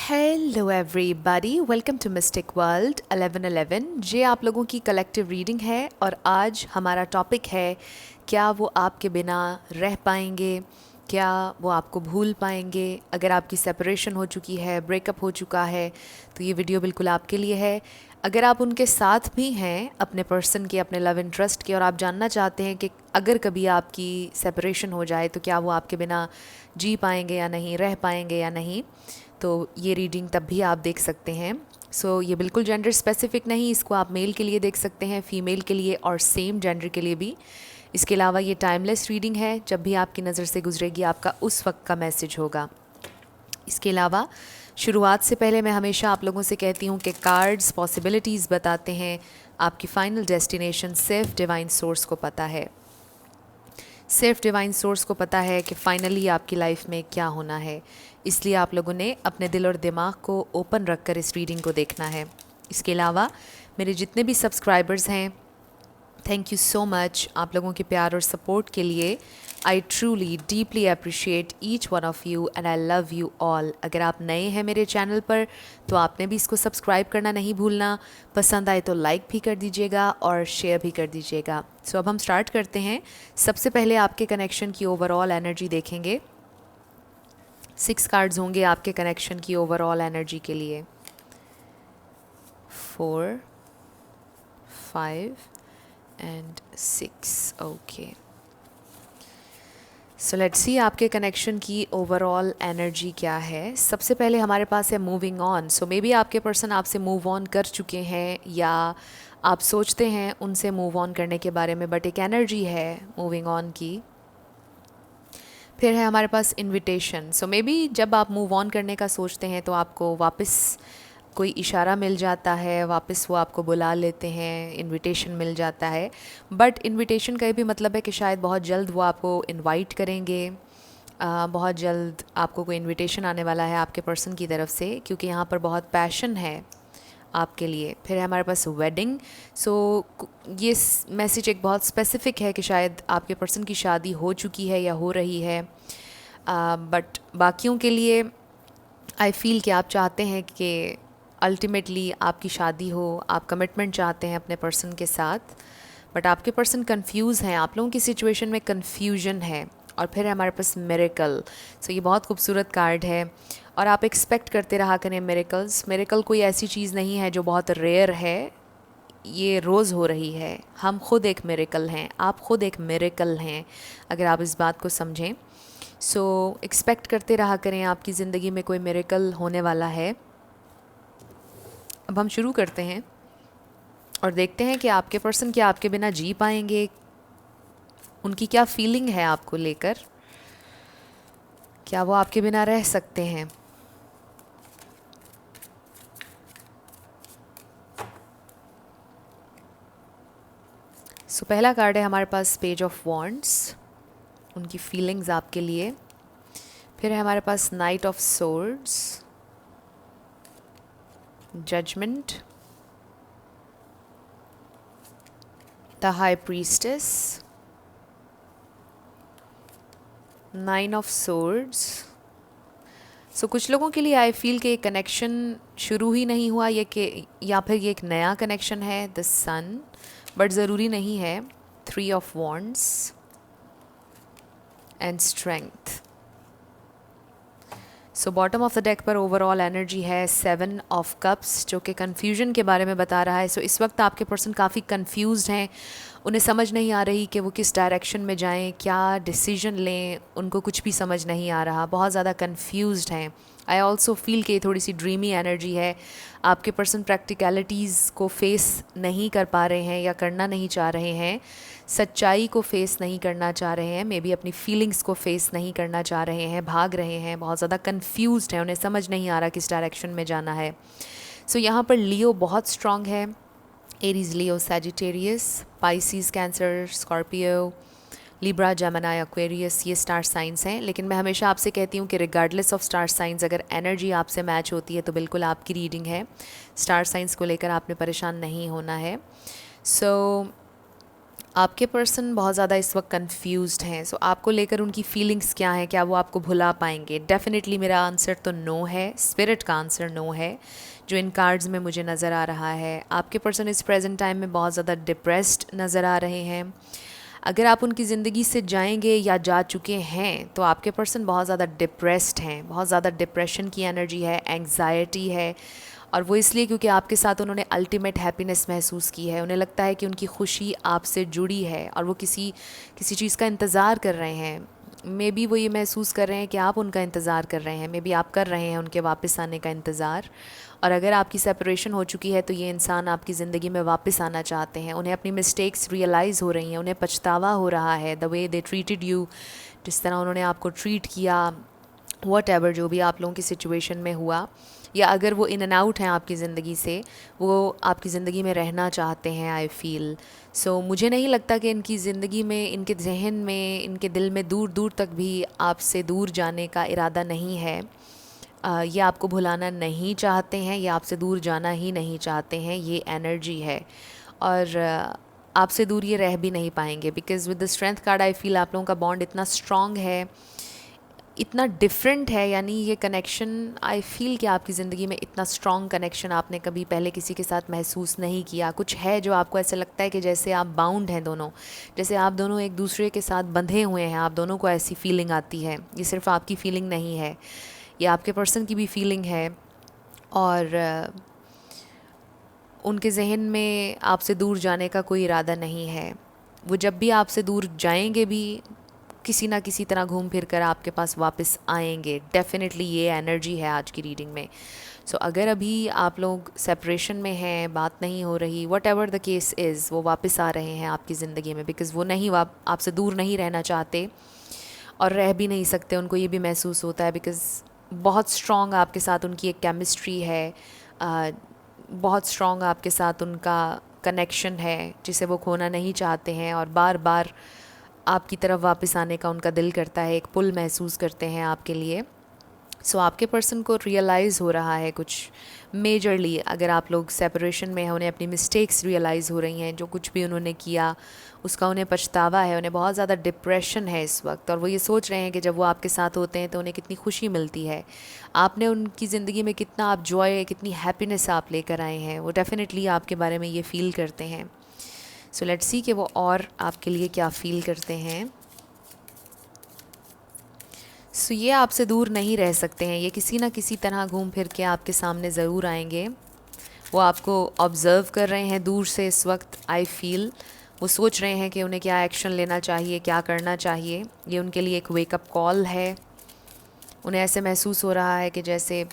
Hello everybody, welcome to mystic world 1111। ये आप लोगों की कलेक्टिव रीडिंग है और आज हमारा टॉपिक है क्या वो आपके बिना रह पाएंगे, क्या वो आपको भूल पाएंगे। अगर आपकी सेपरेशन हो चुकी है, ब्रेकअप हो चुका है, तो ये वीडियो बिल्कुल आपके लिए है। अगर आप उनके साथ भी हैं, अपने पर्सन के, अपने लव इंटरेस्ट के, और आप जानना चाहते हैं कि अगर कभी आपकी सेपरेशन हो जाए तो क्या वो आपके बिना जी पाएंगे या नहीं, रह पाएंगे या नहीं, तो ये रीडिंग तब भी आप देख सकते हैं। ये बिल्कुल जेंडर स्पेसिफिक नहीं, इसको आप मेल के लिए देख सकते हैं, फीमेल के लिए और सेम जेंडर के लिए भी। इसके अलावा ये टाइमलेस रीडिंग है, जब भी आपकी नज़र से गुजरेगी आपका उस वक्त का मैसेज होगा। इसके अलावा शुरुआत से पहले मैं हमेशा आप लोगों से कहती हूँ कि कार्ड्स पॉसिबिलिटीज़ बताते हैं, आपकी फ़ाइनल डेस्टिनेशन सिर्फ डिवाइन सोर्स को पता है। सिर्फ डिवाइन सोर्स को पता है कि फ़ाइनली आपकी लाइफ में क्या होना है। इसलिए आप लोगों ने अपने दिल और दिमाग को ओपन रख कर इस रीडिंग को देखना है। इसके अलावा मेरे जितने भी सब्सक्राइबर्स हैं, थैंक यू सो मच आप लोगों के प्यार और सपोर्ट के लिए। I truly deeply appreciate each one of you and I love you all. अगर आप नए हैं मेरे चैनल पर तो आपने भी इसको सब्सक्राइब करना नहीं भूलना। पसंद आए तो लाइक भी कर दीजिएगा और शेयर भी कर दीजिएगा। अब हम स्टार्ट करते हैं। सबसे पहले आपके कनेक्शन की ओवरऑल एनर्जी देखेंगे। 6 कार्ड्स होंगे आपके कनेक्शन की ओवरऑल एनर्जी के लिए। 4, 5 एंड 6। ओके, सो लेट्स सी आपके कनेक्शन की ओवरऑल एनर्जी क्या है। सबसे पहले हमारे पास है moving on. So may be आपके पर्सन आपसे मूव ऑन कर चुके हैं या आप सोचते हैं उनसे मूव ऑन करने के बारे में, बट एक एनर्जी है मूविंग ऑन की। फिर है हमारे पास इनविटेशन। सो मे बी जब आप मूव ऑन करने का सोचते हैं तो आपको वापस कोई इशारा मिल जाता है, वापस वो आपको बुला लेते हैं, इनविटेशन मिल जाता है। बट इनविटेशन का ये भी मतलब है कि शायद बहुत जल्द वो आपको इनवाइट करेंगे। बहुत जल्द आपको कोई इनविटेशन आने वाला है आपके पर्सन की तरफ से, क्योंकि यहाँ पर बहुत पैशन है आपके लिए। फिर है हमारे पास वेडिंग। ये मैसेज एक बहुत स्पेसिफिक है कि शायद आपके पर्सन की शादी हो चुकी है या हो रही है। बट बाकियों के लिए आई फील कि आप चाहते हैं कि अल्टीमेटली आपकी शादी हो, आप कमिटमेंट चाहते हैं अपने पर्सन के साथ, बट आपके पर्सन कंफ्यूज हैं, आप लोगों की सिचुएशन में कंफ्यूजन है। और फिर है हमारे पास मिरेकल। ये बहुत खूबसूरत कार्ड है और आप एक्सपेक्ट करते रहा करें मिरेकल्स। मिरेकल कोई ऐसी चीज़ नहीं है जो बहुत रेयर है, ये रोज़ हो रही है। हम खुद एक मिरेकल हैं, आप खुद एक मिरेकल हैं, अगर आप इस बात को समझें। एक्सपेक्ट करते रहा करें, आपकी ज़िंदगी में कोई मिरेकल होने वाला है। अब हम शुरू करते हैं और देखते हैं कि आपके पर्सन क्या आपके बिना जी पाएंगे, उनकी क्या फीलिंग है आपको लेकर, क्या वो आपके बिना रह सकते हैं। पहला कार्ड है हमारे पास पेज ऑफ वॉन्ड्स, उनकी फीलिंग्स आपके लिए। फिर है हमारे पास knight of swords, judgement, the high priestess, 9 of swords. कुछ लोगों के लिए आई फील कि कनेक्शन शुरू ही नहीं हुआ, ये कि या फिर ये एक नया कनेक्शन है, द सन, बट ज़रूरी नहीं है। 3 of wands and strength. Bottom of the deck पर ओवरऑल एनर्जी है 7 ऑफ कप्स, जो कि कन्फ्यूजन के बारे में बता रहा है। इस वक्त आपके पर्सन काफ़ी कन्फ्यूज्ड हैं, उन्हें समझ नहीं आ रही कि वो किस डायरेक्शन में जाएं, क्या डिसीजन लें, उनको कुछ भी समझ नहीं आ रहा, बहुत ज़्यादा कन्फ्यूज्ड हैं। आई ऑल्सो फील कि थोड़ी सी ड्रीमी एनर्जी है। आपके पर्सन प्रैक्टिकलिटीज़ को फेस नहीं कर पा रहे हैं या करना नहीं चाह रहे हैं, सच्चाई को फेस नहीं करना चाह रहे हैं, मे बी अपनी फीलिंग्स को फेस नहीं करना चाह रहे हैं, भाग रहे हैं, बहुत ज़्यादा कन्फ्यूज्ड हैं, उन्हें समझ नहीं आ रहा किस डायरेक्शन में जाना है। यहाँ पर लियो बहुत स्ट्रॉन्ग है, Aries, Leo, Sagittarius, Pisces, Cancer, Scorpio, Libra, Gemini, Aquarius, ये स्टार साइंस हैं। लेकिन मैं हमेशा आपसे कहती हूँ कि रिगार्डलेस ऑफ स्टार साइंस, अगर एनर्जी आपसे मैच होती है तो बिल्कुल आपकी रीडिंग है। स्टार साइंस को लेकर आपने परेशान नहीं होना है। आपके पर्सन बहुत ज़्यादा इस वक्त कंफ्यूज्ड हैं, सो आपको लेकर उनकी फीलिंग्स क्या हैं, क्या वो आपको भुला पाएंगे? डेफिनेटली मेरा आंसर तो नो है, स्पिरिट का आंसर नो है जो इन कार्ड्स में मुझे नज़र आ रहा है। आपके पर्सन इस प्रेजेंट टाइम में बहुत ज़्यादा डिप्रेस्ड नज़र आ रहे हैं। अगर आप उनकी ज़िंदगी से जाएंगे या जा चुके हैं तो आपके पर्सन बहुत ज़्यादा डिप्रेस्ड हैं, बहुत ज़्यादा डिप्रेशन की एनर्जी है, एंग्जाइटी है। और वो इसलिए क्योंकि आपके साथ उन्होंने अल्टीमेट हैप्पीनेस महसूस की है। उन्हें लगता है कि उनकी खुशी आपसे जुड़ी है और वो किसी किसी चीज़ का इंतज़ार कर रहे हैं। मे बी वो ये महसूस कर रहे हैं कि आप उनका इंतज़ार कर रहे हैं, मे बी आप कर रहे हैं उनके वापस आने का इंतज़ार। और अगर आपकी सेपरेशन हो चुकी है तो ये इंसान आपकी ज़िंदगी में वापस आना चाहते हैं। उन्हें अपनी मिस्टेक्स रियलाइज़ हो रही हैं, उन्हें पछतावा हो रहा है the way they treated you, जिस तरह उन्होंने आपको ट्रीट किया, वट एवर जो भी आप लोगों की सिचुएशन में हुआ, या अगर वो इन एंड आउट हैं आपकी ज़िंदगी से, वो आपकी ज़िंदगी में रहना चाहते हैं। आई फील सो मुझे नहीं लगता कि इनकी ज़िंदगी में, इनके जहन में, इनके दिल में दूर दूर तक भी आपसे दूर जाने का इरादा नहीं है। ये आपको भुलाना नहीं चाहते हैं, ये आपसे दूर जाना ही नहीं चाहते हैं, ये एनर्जी है। और आपसे दूर ये रह भी नहीं पाएंगे because with the strength card I feel आप लोगों का बॉन्ड इतना स्ट्रॉन्ग है, इतना डिफरेंट है। यानी ये कनेक्शन, आई फील कि आपकी ज़िंदगी में इतना स्ट्रॉन्ग कनेक्शन आपने कभी पहले किसी के साथ महसूस नहीं किया। कुछ है जो आपको ऐसा लगता है कि जैसे आप बाउंड हैं दोनों, जैसे आप दोनों एक दूसरे के साथ बंधे हुए हैं, आप दोनों को ऐसी फीलिंग आती है। ये सिर्फ आपकी फीलिंग नहीं है, ये आपके पर्सन की भी फीलिंग है। और उनके जहन में आपसे दूर जाने का कोई इरादा नहीं है। वो जब भी आपसे दूर जाएंगे भी किसी ना किसी तरह घूम फिर कर आपके पास वापस आएंगे। डेफिनेटली ये एनर्जी है आज की रीडिंग में। सो अगर अभी आप लोग सेपरेशन में हैं, बात नहीं हो रही, what ever the case is, वो वापस आ रहे हैं आपकी ज़िंदगी में बिकॉज़ वो नहीं आपसे दूर नहीं रहना चाहते और रह भी नहीं सकते। उनको ये भी महसूस होता है बिकॉज़ बहुत स्ट्रॉन्ग आपके साथ उनकी एक केमिस्ट्री है, बहुत स्ट्रॉन्ग आपके साथ उनका कनेक्शन है जिसे वो खोना नहीं चाहते हैं। और बार बार आपकी तरफ वापस आने का उनका दिल करता है, एक पुल महसूस करते हैं आपके लिए। सो आपके पर्सन को रियलाइज़ हो रहा है कुछ मेजरली, अगर आप लोग सेपरेशन में हैं, उन्हें अपनी मिस्टेक्स रियलाइज़ हो रही हैं, जो कुछ भी उन्होंने किया उसका उन्हें पछतावा है, उन्हें बहुत ज़्यादा डिप्रेशन है इस वक्त। और वो ये सोच रहे हैं कि जब वो आपके साथ होते हैं तो उन्हें कितनी खुशी मिलती है, आपने उनकी ज़िंदगी में कितना आप जॉय, कितनी हैप्पीनेस आप लेकर आए हैं। वो डेफ़िनेटली आपके बारे में ये फ़ील करते हैं। सो लेट्स सी कि वो और आपके लिए क्या फ़ील करते हैं। सो ये आपसे दूर नहीं रह सकते हैं, ये किसी ना किसी तरह घूम फिर के आपके सामने ज़रूर आएंगे। वो आपको ऑब्ज़र्व कर रहे हैं दूर से इस वक्त। आई फील वो सोच रहे हैं कि उन्हें क्या एक्शन लेना चाहिए, क्या करना चाहिए। ये उनके लिए एक वेकअप कॉल है। उन्हें ऐसे महसूस हो रहा है कि जैसे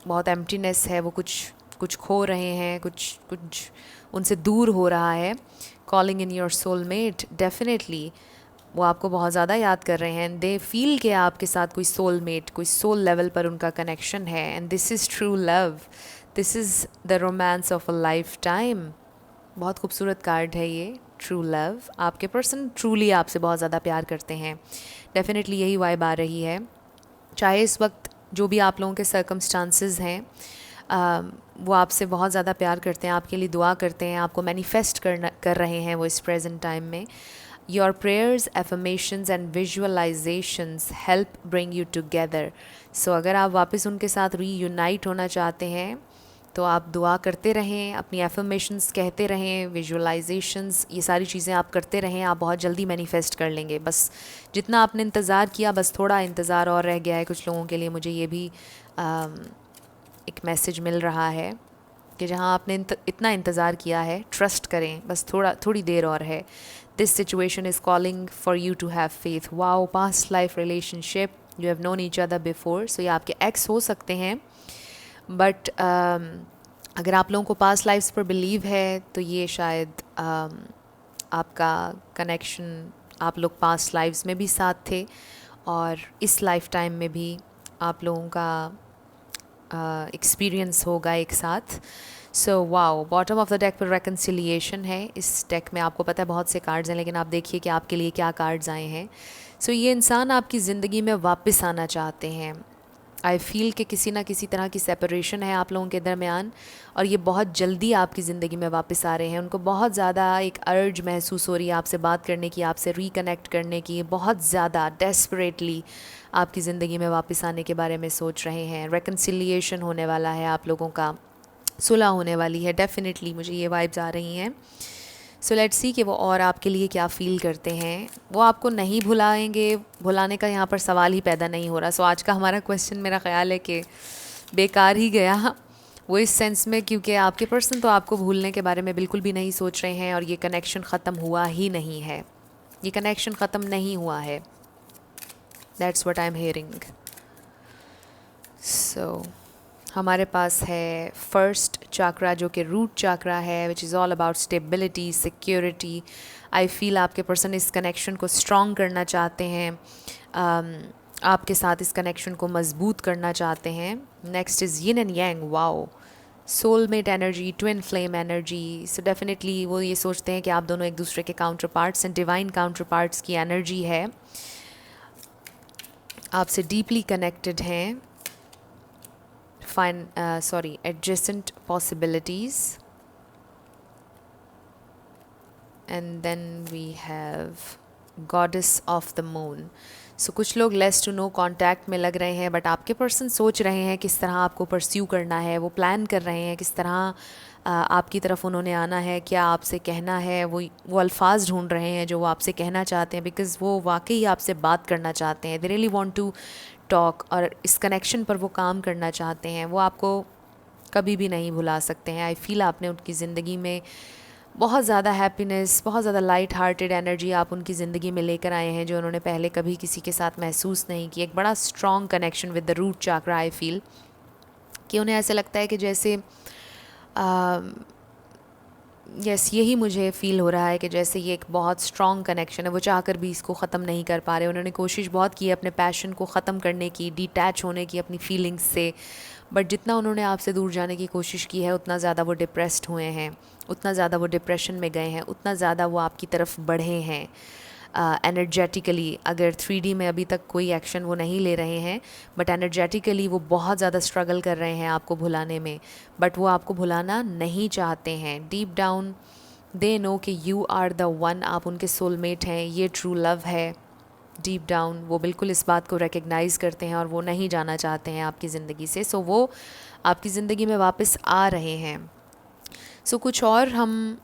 बहुत एम्प्टीनेस है, वो कुछ कुछ खो रहे हैं, कुछ कुछ उनसे दूर हो रहा है। Calling in your soulmate, definitely वो आपको बहुत ज़्यादा याद कर रहे हैं। दे फील कि आपके साथ कोई सोलमेट, कोई सोल लेवल पर उनका कनेक्शन है। And this is true love, this is the romance of a life time. बहुत खूबसूरत कार्ड है ये, ट्रू लव। आपके पर्सन ट्रूली आपसे बहुत ज़्यादा प्यार करते हैं। डेफिनेटली यही वाइब आ रही है। चाहे इस वक्त जो भी आप लोगों के सर्कमस्टांसेस हैं, वो आपसे बहुत ज़्यादा प्यार करते हैं, आपके लिए दुआ करते हैं, आपको मैनिफेस्ट कर रहे हैं वो इस प्रेजेंट टाइम में। Your prayers, affirmations and visualisations help bring you together. So अगर आप वापस उनके साथ रीयूनाइट होना चाहते हैं तो आप दुआ करते रहें, अपनी एफर्मेशंस कहते रहें, विजुअलाइजेशंस, ये सारी चीज़ें आप करते रहें। आप बहुत जल्दी मैनिफेस्ट कर लेंगे। बस जितना आपने इंतज़ार किया, बस थोड़ा इंतज़ार और रह गया है कुछ लोगों के लिए। मुझे ये भी एक मैसेज मिल रहा है कि जहाँ आपने इतना इंतज़ार किया है, ट्रस्ट करें, बस थोड़ी देर और है। This situation is calling for you to have faith. Wow, past life relationship, you have known each other before. So ये आपके एक्स हो सकते हैं, बट अगर आप लोगों को पास्ट लाइफ्स पर बिलीव है तो ये शायद आपका कनेक्शन, आप लोग पास्ट लाइफ्स में भी साथ थे और इस लाइफ टाइम में भी आप लोगों का एक्सपीरियंस होगा एक साथ। So wow, bottom of the deck पर रेकन्सिलिएशन है। इस डेक में आपको पता है बहुत से कार्ड्स हैं, लेकिन आप देखिए कि आपके लिए क्या कार्ड्स आए हैं। सो ये इंसान आपकी ज़िंदगी में वापस आना चाहते हैं। आई फील कि किसी ना किसी तरह की सेपरेशन है आप लोगों के दरमियान, और ये बहुत जल्दी आपकी ज़िंदगी में वापस आ रहे हैं। उनको बहुत ज़्यादा एक अर्ज महसूस हो रही है आपसे बात करने की, आपसे रिकनेक्ट करने की, बहुत ज़्यादा डेस्परेटली आपकी ज़िंदगी में वापस आने के बारे में सोच रहे हैं। रेकन्सिलिएशन होने वाला है आप लोगों का, सुलह होने वाली है, डेफिनेटली मुझे ये वाइब्स आ रही हैं। सो लेट्स सी कि वो और आपके लिए क्या फ़ील करते हैं। वो आपको नहीं भुलाएंगे, भुलाने का यहाँ पर सवाल ही पैदा नहीं हो रहा। सो आज का हमारा क्वेश्चन मेरा ख़्याल है कि बेकार ही गया, वो इस सेंस में क्योंकि आपके पर्सन तो आपको भूलने के बारे में बिल्कुल भी नहीं सोच रहे हैं, और ये कनेक्शन ख़त्म हुआ ही नहीं है, ये कनेक्शन ख़त्म नहीं हुआ है। That's what I am hearing. So हमारे पास है फर्स्ट चाक्रा जो कि रूट चाक्रा है, which is all about stability, security. I feel आपके पर्सन इस कनेक्शन को स्ट्रॉन्ग करना चाहते हैं, आपके साथ इस कनेक्शन को मजबूत करना चाहते हैं। Next is yin and yang, wow, soulmate energy, twin flame energy. So definitely वो ये सोचते हैं कि आप दोनों एक दूसरे के counter parts and divine counter parts की एनर्जी है, आपसे डीपली कनेक्टेड हैं। Adjacent possibilities, and then we have goddess of the moon. So कुछ लोग लेस टू नो कांटेक्ट में लग रहे हैं, बट आपके पर्सन सोच रहे हैं किस तरह आपको परस्यू करना है, वो प्लान कर रहे हैं किस तरह आपकी तरफ उन्होंने आना है, क्या आपसे कहना है। वो अल्फाज ढूंढ रहे हैं जो वो आपसे कहना चाहते हैं, बिकॉज़ वो वाकई आपसे बात करना चाहते हैं। They really want to talk, और इस कनेक्शन पर वो काम करना चाहते हैं। वो आपको कभी भी नहीं भुला सकते हैं। आई फील आपने उनकी ज़िंदगी में बहुत ज़्यादा हैप्पीनेस, बहुत ज़्यादा लाइट हार्टेड एनर्जी आप उनकी ज़िंदगी में लेकर आए हैं, जो उन्होंने पहले कभी किसी के साथ महसूस नहीं की। एक बड़ा strong connection with the root chakra. I feel कि उन्हें ऐसे लगता है कि जैसे यही मुझे फ़ील हो रहा है कि जैसे ये एक बहुत स्ट्रॉन्ग कनेक्शन है, वो चाहकर भी इसको ख़त्म नहीं कर पा रहे। उन्होंने कोशिश बहुत की है अपने पैशन को ख़त्म करने की, डिटैच होने की अपनी फीलिंग्स से, बट जितना उन्होंने आपसे दूर जाने की कोशिश की है उतना ज़्यादा वो डिप्रेस्ड हुए हैं, उतना ज़्यादा वो डिप्रेशन में गए हैं, उतना ज़्यादा वो आपकी तरफ बढ़े हैं एनर्जेटिकली। अगर 3D में अभी तक कोई एक्शन वो नहीं ले रहे हैं, बट एनर्जेटिकली वो बहुत ज़्यादा स्ट्रगल कर रहे हैं आपको भुलाने में, बट वो आपको भुलाना नहीं चाहते हैं। डीप डाउन दे नो कि यू आर द वन, आप उनके सोलमेट हैं, ये ट्रू लव है। डीप डाउन वो बिल्कुल इस बात को रिकग्नाइज़ करते हैं और वो नहीं जाना चाहते हैं आपकी ज़िंदगी से। सो वो आपकी ज़िंदगी में वापस आ रहे हैं। सो कुछ और हम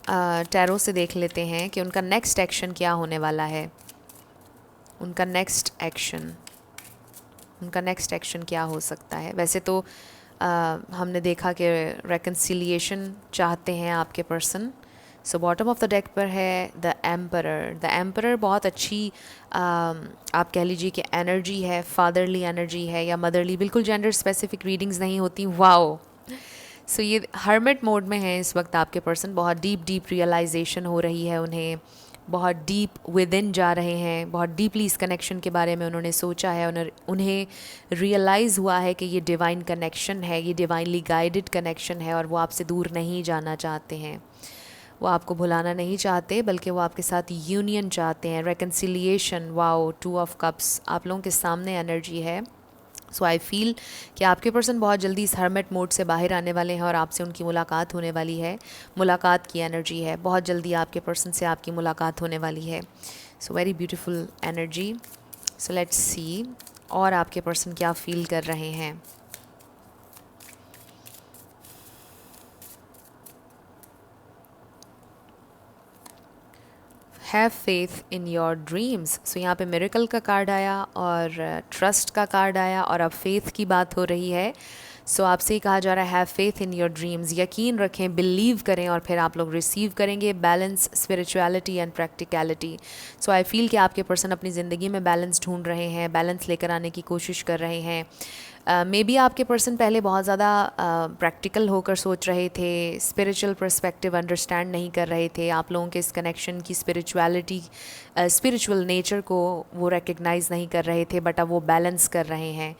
टैरो से देख लेते हैं कि उनका नेक्स्ट एक्शन क्या होने वाला है। उनका नेक्स्ट एक्शन क्या हो सकता है। वैसे तो हमने देखा कि रेकन्सिलिएशन चाहते हैं आपके person. So bottom of the deck पर है द एम्परर। द एम्परर बहुत अच्छी आप कह लीजिए कि एनर्जी है, फादरली एनर्जी है या मदरली, बिल्कुल जेंडर स्पेसिफिक रीडिंग्स नहीं होती। वाओ। सो ये हर्मिट मोड में है इस वक्त आपके पर्सन। बहुत डीप रियलाइजेशन हो रही है उन्हें, बहुत डीप विद इन जा रहे हैं, बहुत डीपली इस कनेक्शन के बारे में उन्होंने सोचा है। उन्हें रियलाइज़ हुआ है कि ये डिवाइन कनेक्शन है, ये डिवाइनली गाइडेड कनेक्शन है, और वो आपसे दूर नहीं जाना चाहते हैं। वो आपको भुलाना नहीं चाहते, बल्कि वो आपके साथ यूनियन चाहते हैं, रेकन्सिलिएशन। वाओ, 2 ऑफ कप्स आप लोगों के सामने एनर्जी है। सो आई फील कि आपके पर्सन बहुत जल्दी इस हर्मिट मोड से बाहर आने वाले हैं और आपसे उनकी मुलाकात होने वाली है। मुलाकात की एनर्जी है, बहुत जल्दी आपके पर्सन से आपकी मुलाकात होने वाली है। So very beautiful energy. So let's see और आपके पर्सन क्या फील कर रहे हैं। Have faith in your dreams. So यहाँ पे मिरेकल का कार्ड आया और ट्रस्ट का कार्ड आया, और अब फेथ की बात हो रही है। सो आपसे ही कहा जा रहा है have faith in your dreams, यकीन रखें, बिलीव करें, और फिर आप लोग रिसीव करेंगे balance, spirituality and practicality. So I feel कि आपके पर्सन अपनी ज़िंदगी में बैलेंस ढूंढ रहे हैं, बैलेंस लेकर आने की कोशिश कर रहे हैं। मे बी आपके पर्सन पहले बहुत ज़्यादा प्रैक्टिकल होकर सोच रहे थे, स्पिरिचुअल पर्सपेक्टिव अंडरस्टैंड नहीं कर रहे थे, आप लोगों के इस कनेक्शन की स्पिरिचुअल नेचर को वो रिकग्नाइज़ नहीं कर रहे थे, बट अब वो बैलेंस कर रहे हैं।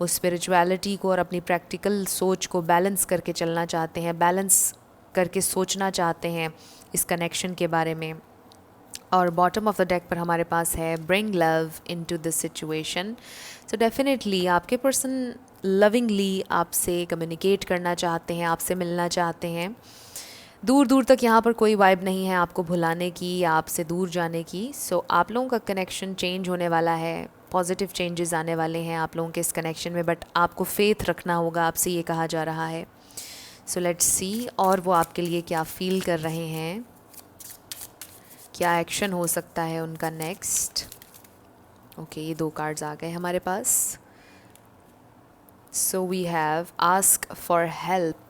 वो स्पिरिचुअलिटी को और अपनी प्रैक्टिकल सोच को बैलेंस करके चलना चाहते हैं, बैलेंस करके सोचना चाहते हैं इस कनेक्शन के बारे में। और बॉटम ऑफ द डेक पर हमारे पास है bring love into this situation. So definitely आपके पर्सन लविंगली आपसे कम्युनिकेट करना चाहते हैं, आपसे मिलना चाहते हैं। दूर दूर तक यहाँ पर कोई वाइब नहीं है आपको भुलाने की या आपसे दूर जाने की। सो आप लोगों का कनेक्शन चेंज होने वाला है, पॉजिटिव चेंजेस आने वाले हैं आप लोगों के इस कनेक्शन में, बट आपको फेथ रखना होगा, आपसे ये कहा जा रहा है। सो लेट्स सी और वो आपके लिए क्या फील कर रहे हैं, क्या एक्शन हो सकता है उनका नेक्स्ट। ओके, ये 2 कार्ड्स आ गए हमारे पास। So we have ask for help,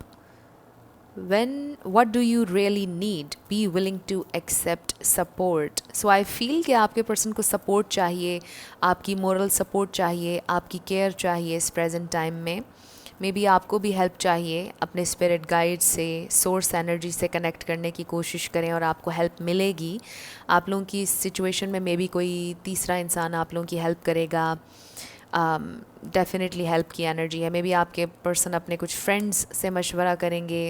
when what do you really need, be willing to accept support। so I feel कि आपके पर्सन को सपोर्ट चाहिए, आपकी मोरल सपोर्ट चाहिए, आपकी केयर चाहिए इस प्रेजेंट टाइम में। मे बी आपको भी हेल्प चाहिए, अपने स्पिरिट गाइड से, सोर्स एनर्जी से कनेक्ट करने की कोशिश करें और आपको हेल्प मिलेगी। आप लोगों की इस सिचुएशन में मे बी कोई तीसरा इंसान आप लोगों की हेल्प करेगा। डेफिनेटली हेल्प की एनर्जी है। मे बी आपके पर्सन अपने कुछ फ्रेंड्स से मशवरा करेंगे।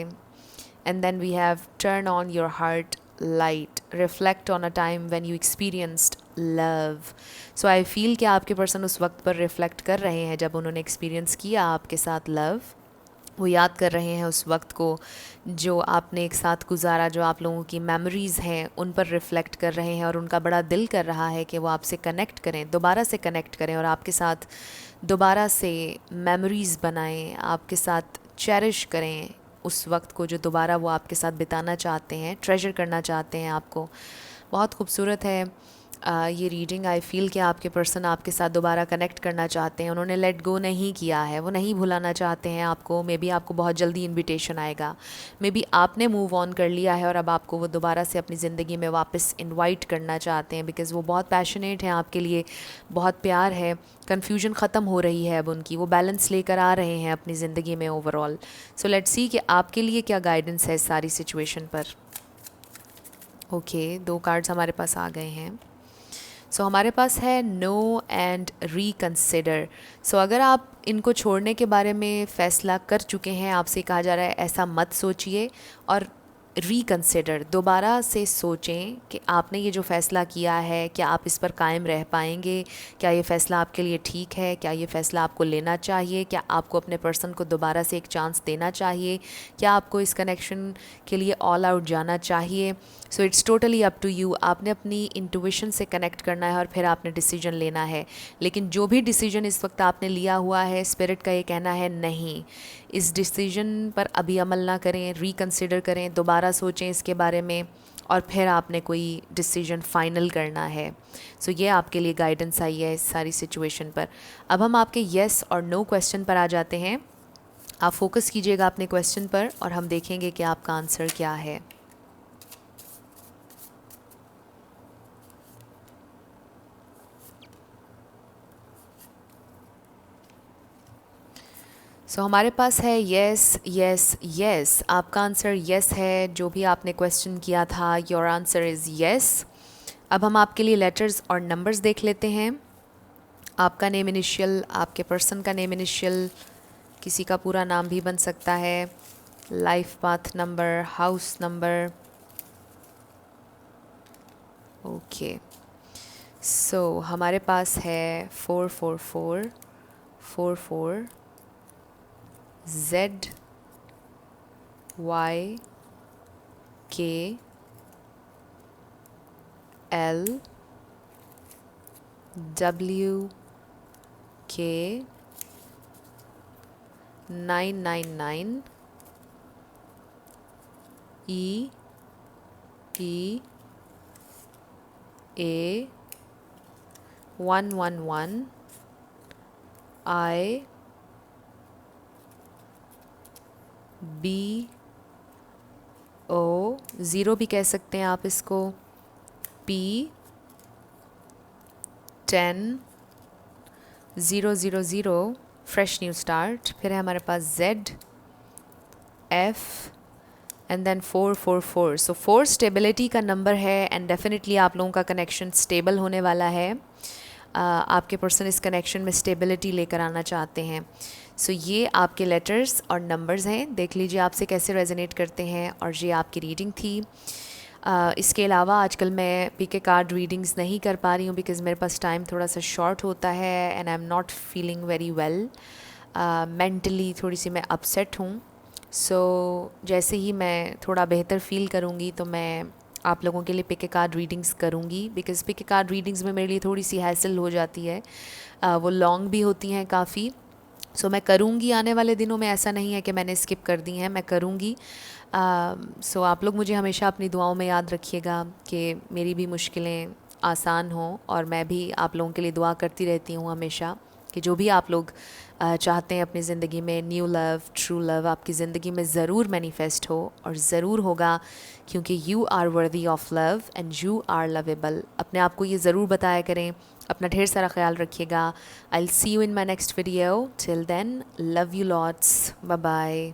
And then we have turn on your heart light, reflect on a time when you experienced love। so I feel कि आपके पर्सन उस वक्त पर रिफ्लेक्ट कर रहे हैं जब उन्होंने एक्सपीरियंस किया आपके साथ लव। वो याद कर रहे हैं उस वक्त को जो आपने एक साथ गुजारा, जो आप लोगों की मेमोरीज़ हैं उन पर रिफ़्लेक्ट कर रहे हैं, और उनका बड़ा दिल कर रहा है कि वो आपसे कनेक्ट करें, दोबारा से कनेक्ट करें और आपके साथ दोबारा से मेमोरीज़ बनाएं, आपके साथ चेरिश करें उस वक्त को जो दोबारा वो आपके साथ बिताना चाहते हैं, ट्रेजर करना चाहते हैं आपको। बहुत खूबसूरत है ये रीडिंग। आई फील कि आपके पर्सन आपके साथ दोबारा कनेक्ट करना चाहते हैं, उन्होंने लेट गो नहीं किया है, वो नहीं भुलाना चाहते हैं आपको। मे बी आपको बहुत जल्दी इनविटेशन आएगा, मे बी आपने मूव ऑन कर लिया है और अब आपको वो दोबारा से अपनी ज़िंदगी में वापस इनवाइट करना चाहते हैं, बिकॉज़ वो बहुत पैशनेट हैं आपके लिए, बहुत प्यार है। कन्फ्यूजन ख़त्म हो रही है अब उनकी, वो बैलेंस लेकर आ रहे हैं अपनी ज़िंदगी में ओवरऑल। सो लेट्स सी कि आपके लिए क्या गाइडेंस है इस सारी सिचुएशन पर। ओके, 2 कार्ड्स हमारे पास आ गए हैं। सो हमारे पास है नो एंड रिकन्सिडर। सो अगर आप इनको छोड़ने के बारे में फ़ैसला कर चुके हैं, आपसे कहा जा रहा है ऐसा मत सोचिए, और रिकन्सिडर, दोबारा से सोचें कि आपने ये जो फ़ैसला किया है क्या आप इस पर कायम रह पाएंगे, क्या ये फ़ैसला आपके लिए ठीक है, क्या ये फ़ैसला आपको लेना चाहिए, क्या आपको अपने पर्सन को दोबारा से एक चांस देना चाहिए, क्या आपको इस कनेक्शन के लिए ऑल आउट जाना चाहिए। So it's totally up to you. आपने अपनी इंट्यूशन से कनेक्ट करना है और फिर आपने डिसीजन लेना है। लेकिन जो भी डिसीजन इस वक्त आपने लिया हुआ है, स्पिरिट का ये कहना है नहीं, इस डिसीजन पर अभी अमल ना करें, रिकन्सिडर करें, दोबारा सोचें इसके बारे में, और फिर आपने कोई डिसीजन फ़ाइनल करना है। सो ये आपके लिए गाइडेंस आई है इस सारी सिचुएशन पर। अब हम आपके येस और नो क्वेश्चन पर आ जाते हैं। आप फोकस कीजिएगा अपने क्वेश्चन पर और हम देखेंगे कि आपका आंसर क्या है। सो हमारे पास है येस येस येस। आपका आंसर येस है। जो भी आपने क्वेश्चन किया था, योर आंसर इज़ येस। अब हम आपके लिए लेटर्स और नंबर्स देख लेते हैं। आपका नेम इनिशियल, आपके पर्सन का नेम इनिशियल, किसी का पूरा नाम भी बन सकता है, life path number, house number. Okay, so हमारे पास है 444 44 Z Y K L W K 999 E E A 111 I B O, zero भी कह सकते हैं आप इसको, P 10 000 फ्रेश न्यू स्टार्ट। फिर है हमारे पास Z F and then 444। So 4 stability का नंबर है एंड डेफिनेटली आप लोगों का कनेक्शन स्टेबल होने वाला है। आपके पर्सन इस कनेक्शन में स्टेबिलिटी लेकर आना चाहते हैं। सो ये आपके लेटर्स और नंबर्स हैं, देख लीजिए आपसे कैसे रेजोनेट करते हैं। और ये आपकी रीडिंग थी। इसके अलावा आजकल मैं पीके कार्ड रीडिंग्स नहीं कर पा रही हूँ बिकॉज़ मेरे पास टाइम थोड़ा सा शॉर्ट होता है and I am not feeling very well. Mentally थोड़ी सी मैं अपसेट हूँ। सो जैसे ही मैं थोड़ा बेहतर फ़ील करूँगी तो मैं आप लोगों के लिए पिक ए कार्ड रीडिंग्स करूँगी, because pick a card readings में मेरे लिए थोड़ी सी हैसल हो जाती है। वो लॉन्ग भी होती हैं काफ़ी। सो मैं करूँगी आने वाले दिनों में, ऐसा नहीं है कि मैंने स्किप कर दी हैं, मैं करूँगी। सो आप लोग मुझे हमेशा अपनी दुआओं में याद रखिएगा कि मेरी भी मुश्किलें आसान हों, और मैं भी आप लोगों के लिए दुआ करती रहती हूँ हमेशा कि जो भी आप लोग चाहते हैं अपनी ज़िंदगी में, न्यू लव, ट्रू लव आपकी ज़िंदगी में ज़रूर मैनिफेस्ट हो, और ज़रूर होगा, क्योंकि you are worthy of love and you are lovable. अपने आप को ये ज़रूर बताया करें। अपना ढेर सारा ख्याल रखिएगा। I will see you in my next video. Till then, love you lots, bye bye.